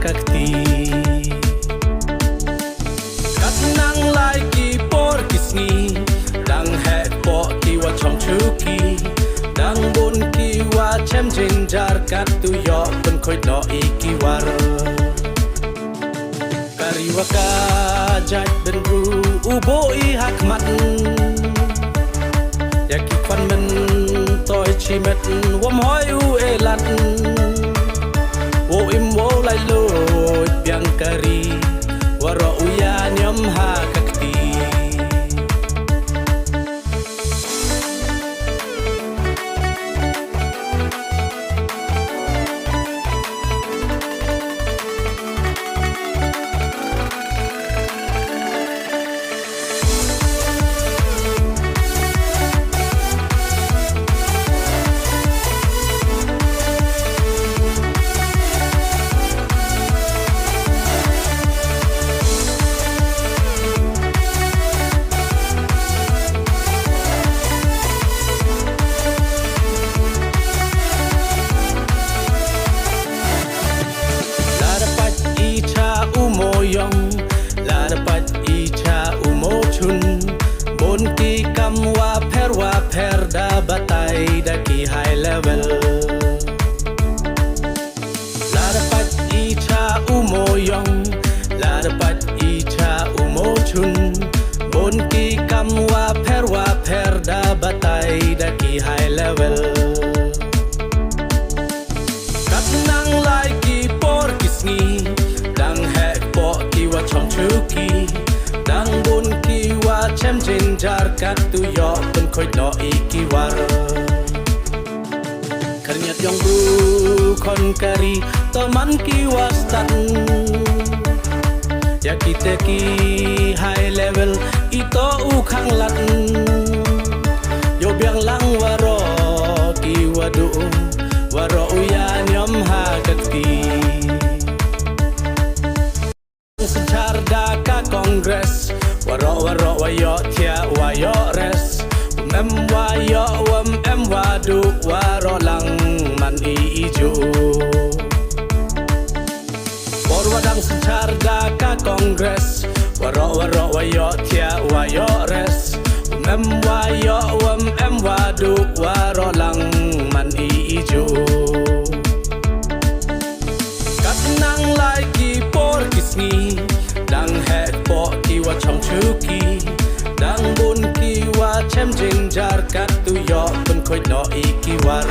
kakti kat nang lai ki por kisni dang het po ki wa chom chuki dang bun ki wa chem jinjar kat tu yo pun khoi no iki war kariwa ka jat ben ru ubo I hak mat ya ki kwan men toi chi met wom hoi u elat wo im wo lai lo piang kari waro uya nyam ha kakti la dapat icha umo chun bon ki kam wa per da batai da ki high level la dapat icha umo yong la dapat icha umo chun bon ki kam wa per da batai da ki high level kat nang lai ki por kisni dang hek po ki wa chom chuki dang bun ki wa chem jinjar kat tu yo pun khoi no iki war karnyat yong bu kon kari to man ki wa stan ya kite ki high level ito u khang lat yo biang lang waro ki wadu waro uya nyam ha kakti Secharda ka Kongres waro wayo tia wayo res mem wayo em wadu waro lang man ijo por wadang secharda ka Kongres waro wayo tia wayo res mem wayo em wadu waro lang man ijo kat nang lai ki por kisni dang hek po ki wa chom chuki dang bun ki wa chem jinjar kat tu yo pun khoi no iki war